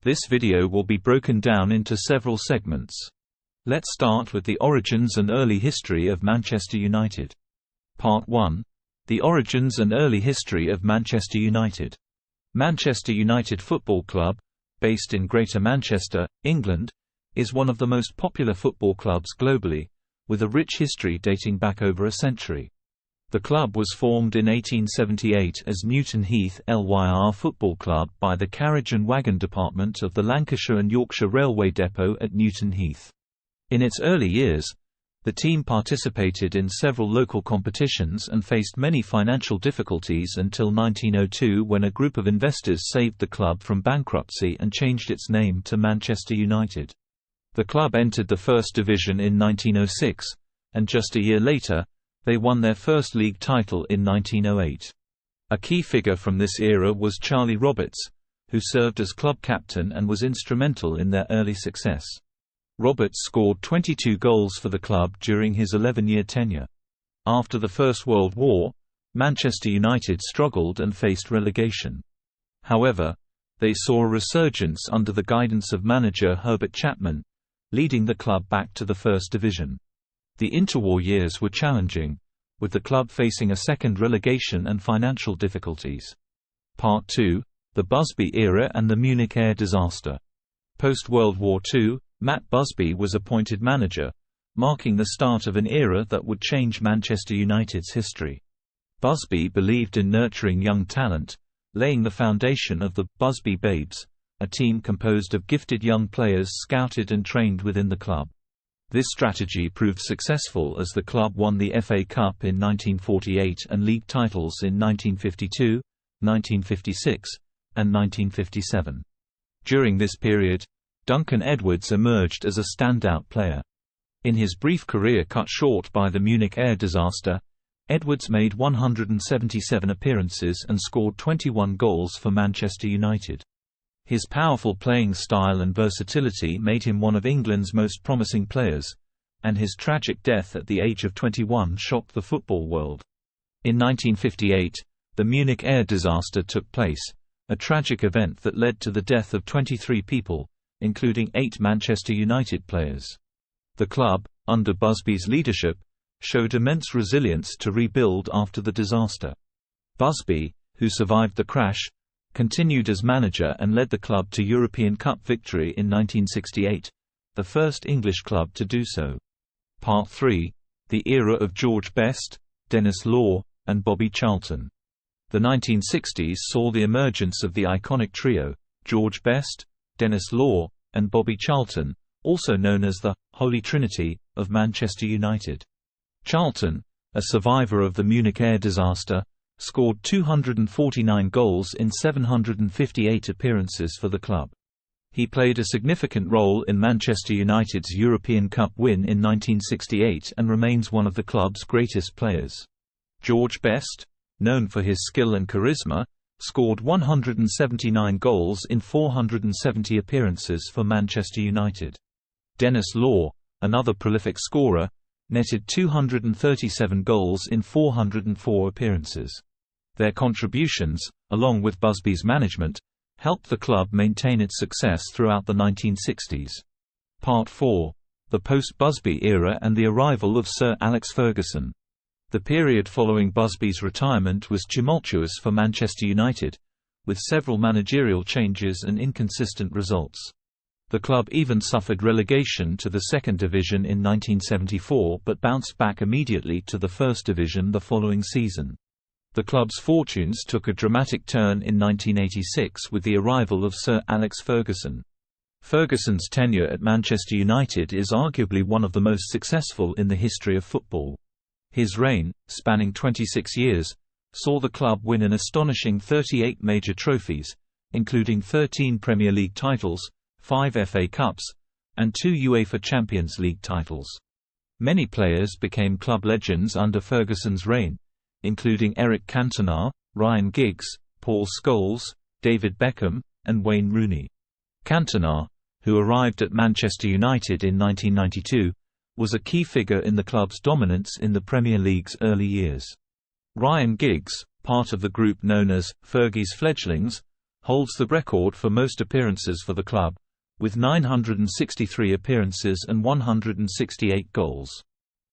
This video will be broken down into several segments. Let's start with the origins and early history of Manchester United. Part 1. The origins and early history of Manchester United. Manchester United Football Club, based in Greater Manchester, England, is one of the most popular football clubs globally, with a rich history dating back over a century. The club was formed in 1878 as Newton Heath LYR Football Club by the carriage and wagon department of the Lancashire and Yorkshire Railway Depot at Newton Heath. In its early years, the team participated in several local competitions and faced many financial difficulties until 1902, when a group of investors saved the club from bankruptcy and changed its name to Manchester United. The club entered the First Division in 1906, and just a year later, they won their first league title in 1908. A key figure from this era was Charlie Roberts, who served as club captain and was instrumental in their early success. Roberts scored 22 goals for the club during his 11-year tenure. After the First World War, Manchester United struggled and faced relegation. However, they saw a resurgence under the guidance of manager Herbert Chapman, leading the club back to the First Division. The interwar years were challenging, with the club facing a second relegation and financial difficulties. Part 2. The Busby Era and the Munich air disaster. Post-World War II, Matt Busby was appointed manager, marking the start of an era that would change Manchester United's history. Busby believed in nurturing young talent, laying the foundation of the Busby Babes, a team composed of gifted young players scouted and trained within the club. This strategy proved successful as the club won the FA Cup in 1948 and league titles in 1952, 1956, and 1957. During this period, Duncan Edwards emerged as a standout player. In his brief career cut short by the Munich air disaster, Edwards made 177 appearances and scored 21 goals for Manchester United. His powerful playing style and versatility made him one of England's most promising players, and his tragic death at the age of 21 shocked the football world. In 1958, the Munich air disaster took place, a tragic event that led to the death of 23 people, including 8 Manchester United players. The club, under Busby's leadership, showed immense resilience to rebuild after the disaster. Busby, who survived the crash, continued as manager and led the club to European Cup victory in 1968, the first English club to do so. Part 3. The era of George Best, Denis Law, and Bobby Charlton. The 1960s saw the emergence of the iconic trio, George Best, Denis Law, and Bobby Charlton, also known as the Holy Trinity of Manchester United. Charlton, a survivor of the Munich air disaster, scored 249 goals in 758 appearances for the club. He played a significant role in Manchester United's European Cup win in 1968 and remains one of the club's greatest players. George Best, known for his skill and charisma, scored 179 goals in 470 appearances for Manchester United. Denis Law, another prolific scorer, netted 237 goals in 404 appearances. Their contributions, along with Busby's management, helped the club maintain its success throughout the 1960s. Part 4. The post-Busby era and the arrival of Sir Alex Ferguson. The period following Busby's retirement was tumultuous for Manchester United, with several managerial changes and inconsistent results. The club even suffered relegation to the Second Division in 1974 but bounced back immediately to the First Division the following season. The club's fortunes took a dramatic turn in 1986 with the arrival of Sir Alex Ferguson. Ferguson's tenure at Manchester United is arguably one of the most successful in the history of football. His reign, spanning 26 years, saw the club win an astonishing 38 major trophies, including 13 Premier League titles, 5 FA Cups, and 2 UEFA Champions League titles. Many players became club legends under Ferguson's reign, including Eric Cantona, Ryan Giggs, Paul Scholes, David Beckham, and Wayne Rooney. Cantona, who arrived at Manchester United in 1992, was a key figure in the club's dominance in the Premier League's early years. Ryan Giggs, part of the group known as Fergie's Fledglings, holds the record for most appearances for the club, with 963 appearances and 168 goals.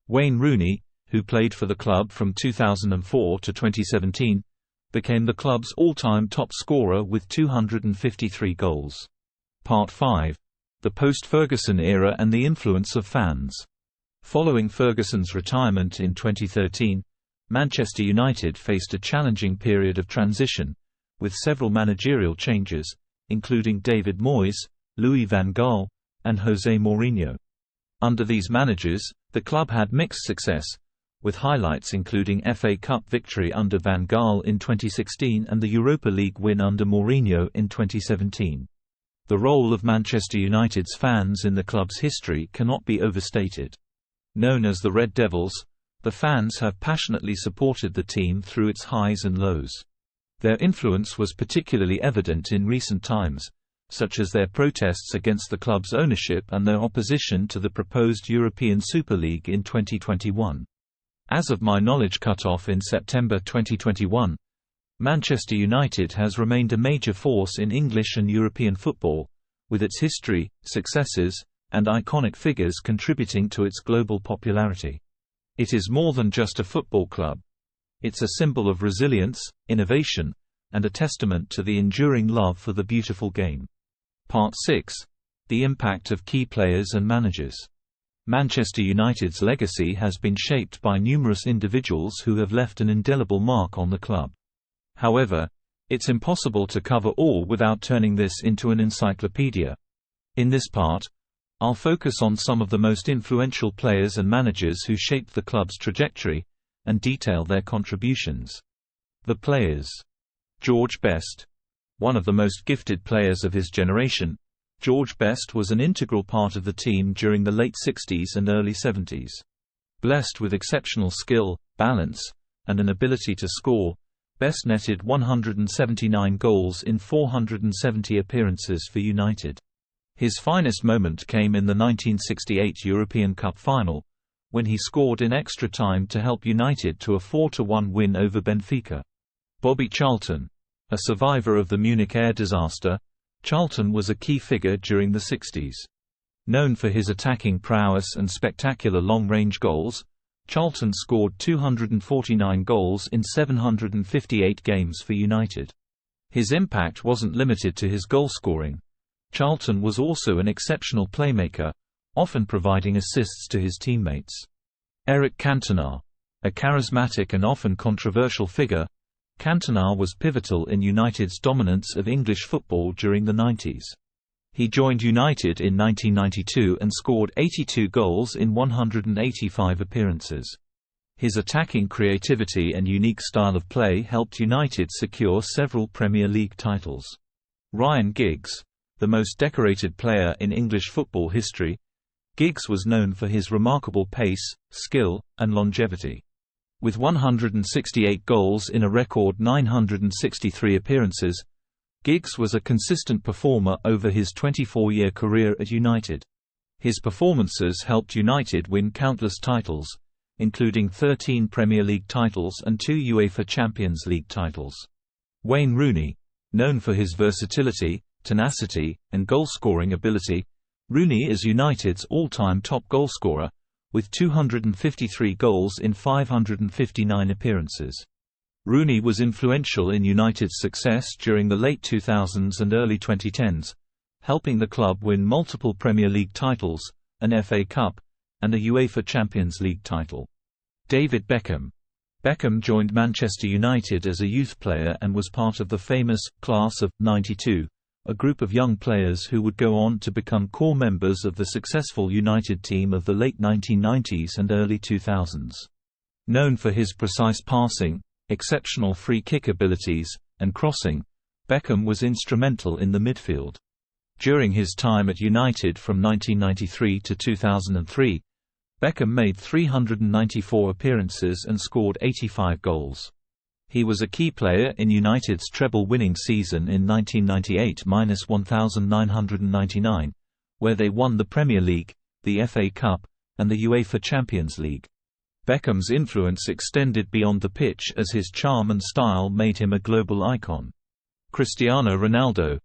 Wayne Rooney, who played for the club from 2004 to 2017, became the club's all-time top scorer with 253 goals. Part 5. The post-Ferguson era and the influence of fans. Following Ferguson's retirement in 2013, Manchester United faced a challenging period of transition, with several managerial changes, including David Moyes, Louis van Gaal, and José Mourinho. Under these managers, the club had mixed success, with highlights including FA Cup victory under Van Gaal in 2016 and the Europa League win under Mourinho in 2017. The role of Manchester United's fans in the club's history cannot be overstated. Known as the Red Devils, the fans have passionately supported the team through its highs and lows. Their influence was particularly evident in recent times, such as their protests against the club's ownership and their opposition to the proposed European Super League in 2021. As of my knowledge cut-off in September 2021, Manchester United has remained a major force in English and European football, with its history, successes, and iconic figures contributing to its global popularity. It is more than just a football club. It's a symbol of resilience, innovation, and a testament to the enduring love for the beautiful game. Part 6. The impact of key players and managers. Manchester United's legacy has been shaped by numerous individuals who have left an indelible mark on the club. However, it's impossible to cover all without turning this into an encyclopedia. In this part, I'll focus on some of the most influential players and managers who shaped the club's trajectory, and detail their contributions. The players. George Best. One of the most gifted players of his generation, George Best was an integral part of the team during the late 60s and early 70s. Blessed with exceptional skill, balance, and an ability to score, Best netted 179 goals in 470 appearances for United. His finest moment came in the 1968 European Cup final, when he scored in extra time to help United to a 4-1 win over Benfica. Bobby Charlton. A survivor of the Munich air disaster, Charlton was a key figure during the 60s. Known for his attacking prowess and spectacular long-range goals, Charlton scored 249 goals in 758 games for United. His impact wasn't limited to his goal-scoring. Charlton was also an exceptional playmaker, often providing assists to his teammates. Eric Cantona. A charismatic and often controversial figure, Cantona was pivotal in United's dominance of English football during the 90s. He joined United in 1992 and scored 82 goals in 185 appearances. His attacking creativity and unique style of play helped United secure several Premier League titles. Ryan Giggs. The most decorated player in English football history, Giggs was known for his remarkable pace, skill, and longevity. With 168 goals in a record 963 appearances, Giggs was a consistent performer over his 24-year career at United. His performances helped United win countless titles, including 13 Premier League titles and 2 UEFA Champions League titles. Wayne Rooney. Known for his versatility, tenacity, and goal-scoring ability, Rooney is United's all-time top goalscorer, with 253 goals in 559 appearances. Rooney was influential in United's success during the late 2000s and early 2010s, helping the club win multiple Premier League titles, an FA Cup, and a UEFA Champions League title. David Beckham. Beckham joined Manchester United as a youth player and was part of the famous Class of '92, a group of young players who would go on to become core members of the successful United team of the late 1990s and early 2000s. Known for his precise passing, exceptional free-kick abilities, and crossing, Beckham was instrumental in the midfield. During his time at United from 1993 to 2003, Beckham made 394 appearances and scored 85 goals. He was a key player in United's treble-winning season in 1998–1999, where they won the Premier League, the FA Cup, and the UEFA Champions League. Beckham's influence extended beyond the pitch as his charm and style made him a global icon. Cristiano Ronaldo.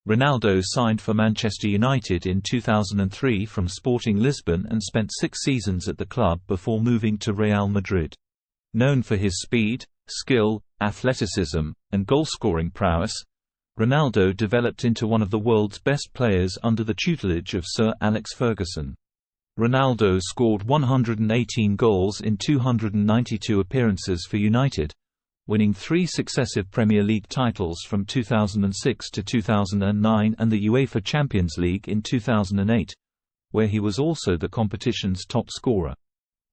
Ronaldo signed for Manchester United in 2003 from Sporting Lisbon and spent 6 seasons at the club before moving to Real Madrid. Known for his speed, skill, athleticism, and goal-scoring prowess, Ronaldo developed into one of the world's best players under the tutelage of Sir Alex Ferguson. Ronaldo scored 118 goals in 292 appearances for United, winning 3 successive Premier League titles from 2006 to 2009 and the UEFA Champions League in 2008, where he was also the competition's top scorer.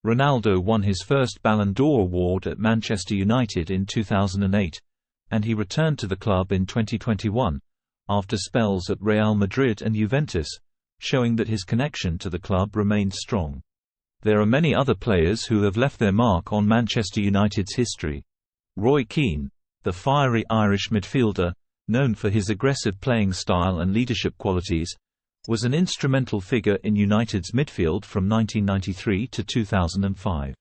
Ronaldo won his first Ballon d'Or award at Manchester United in 2008, and he returned to the club in 2021, after spells at Real Madrid and Juventus, showing that his connection to the club remained strong. There are many other players who have left their mark on Manchester United's history. Roy Keane, the fiery Irish midfielder, known for his aggressive playing style and leadership qualities, was an instrumental figure in United's midfield from 1993 to 2005.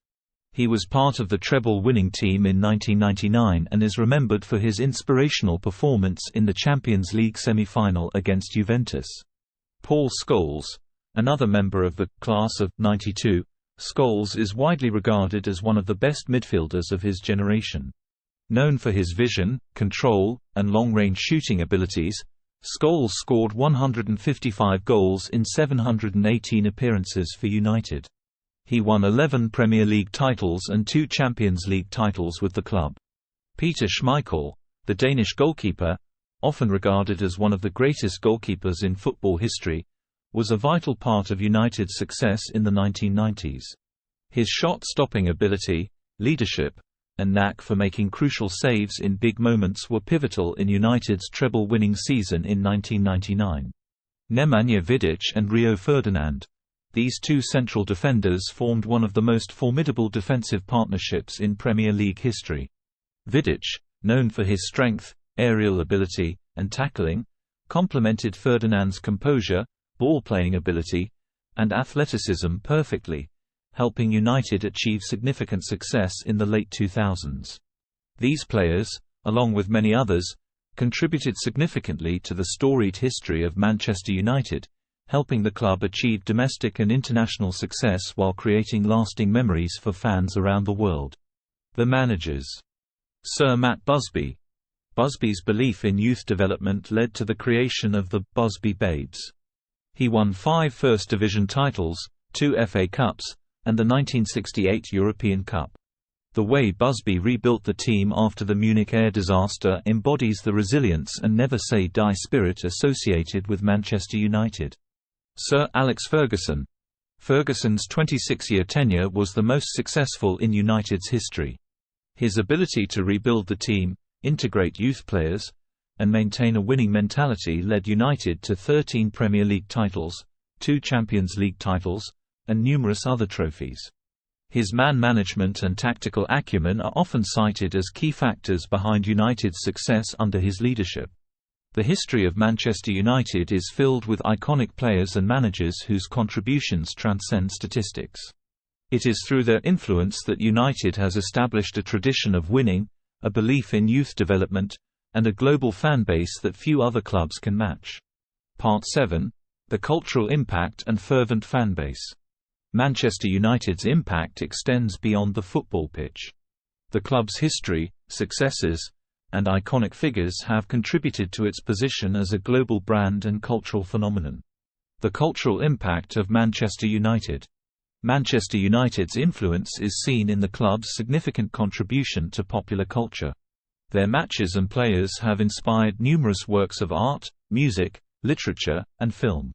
He was part of the treble-winning team in 1999 and is remembered for his inspirational performance in the Champions League semi-final against Juventus. Paul Scholes, another member of the class of '92, Scholes is widely regarded as one of the best midfielders of his generation. Known for his vision, control, and long-range shooting abilities, Scholes scored 155 goals in 718 appearances for United. He won 11 Premier League titles and 2 Champions League titles with the club. Peter Schmeichel, the Danish goalkeeper, often regarded as one of the greatest goalkeepers in football history, was a vital part of United's success in the 1990s. His shot-stopping ability, leadership, and knack for making crucial saves in big moments were pivotal in United's treble-winning season in 1999. Nemanja Vidic and Rio Ferdinand. These 2 central defenders formed one of the most formidable defensive partnerships in Premier League history. Vidic, known for his strength, aerial ability, and tackling, complemented Ferdinand's composure, ball-playing ability, and athleticism perfectly, helping United achieve significant success in the late 2000s. These players, along with many others, contributed significantly to the storied history of Manchester United, helping the club achieve domestic and international success while creating lasting memories for fans around the world. The managers. Sir Matt Busby. Busby's belief in youth development led to the creation of the Busby Babes. He won 5 First Division titles, 2 FA Cups, and the 1968 European Cup. The way Busby rebuilt the team after the Munich air disaster embodies the resilience and never-say-die spirit associated with Manchester United. Sir Alex Ferguson. Ferguson's 26-year tenure was the most successful in United's history. His ability to rebuild the team, integrate youth players, and maintain a winning mentality led United to 13 Premier League titles, 2 Champions League titles, and numerous other trophies. His man management and tactical acumen are often cited as key factors behind United's success under his leadership. The history of Manchester United is filled with iconic players and managers whose contributions transcend statistics. It is through their influence that United has established a tradition of winning, a belief in youth development, and a global fan base that few other clubs can match. Part 7. The cultural impact and fervent fan base. Manchester United's impact extends beyond the football pitch. The club's history, successes, and iconic figures have contributed to its position as a global brand and cultural phenomenon. The cultural impact of Manchester United. Manchester United's influence is seen in the club's significant contribution to popular culture. Their matches and players have inspired numerous works of art, music, literature, and film.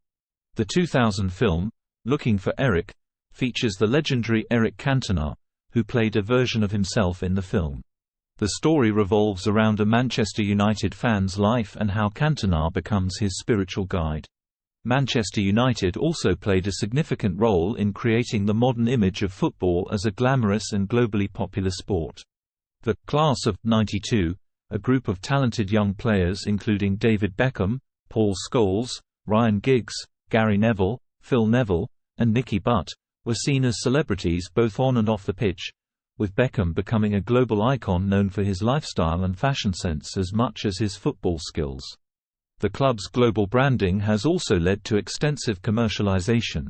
The 2000 film, Looking for Eric, features the legendary Eric Cantona, who played a version of himself in the film. The story revolves around a Manchester United fan's life and how Cantona becomes his spiritual guide. Manchester United also played a significant role in creating the modern image of football as a glamorous and globally popular sport. The class of '92, a group of talented young players including David Beckham, Paul Scholes, Ryan Giggs, Gary Neville, Phil Neville, and Nicky Butt, were seen as celebrities both on and off the pitch, with Beckham becoming a global icon known for his lifestyle and fashion sense as much as his football skills. The club's global branding has also led to extensive commercialization.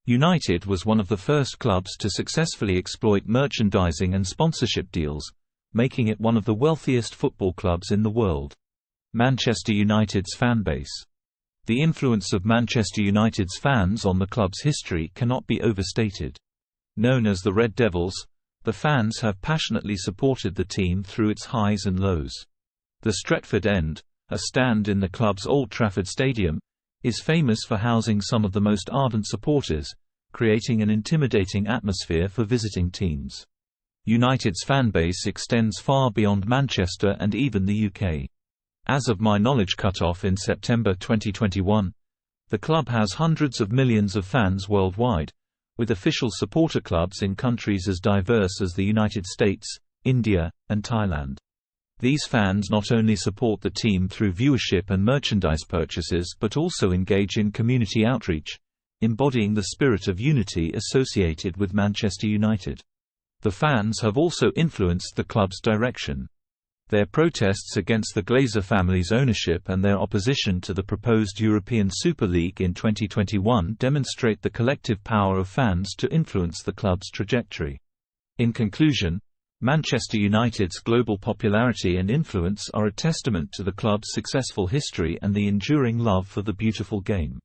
United was one of the first clubs to successfully exploit merchandising and sponsorship deals, making it one of the wealthiest football clubs in the world. Manchester United's fanbase. The influence of Manchester United's fans on the club's history cannot be overstated. Known as the Red Devils, the fans have passionately supported the team through its highs and lows. The Stretford End, a stand in the club's Old Trafford Stadium, is famous for housing some of the most ardent supporters, creating an intimidating atmosphere for visiting teams. United's fanbase extends far beyond Manchester and even the UK. As of my knowledge cut-off in September 2021, the club has hundreds of millions of fans worldwide, with official supporter clubs in countries as diverse as the United States, India, and Thailand. These fans not only support the team through viewership and merchandise purchases but also engage in community outreach, embodying the spirit of unity associated with Manchester United. The fans have also influenced the club's direction. Their protests against the Glazer family's ownership and their opposition to the proposed European Super League in 2021 demonstrate the collective power of fans to influence the club's trajectory. In conclusion, Manchester United's global popularity and influence are a testament to the club's successful history and the enduring love for the beautiful game.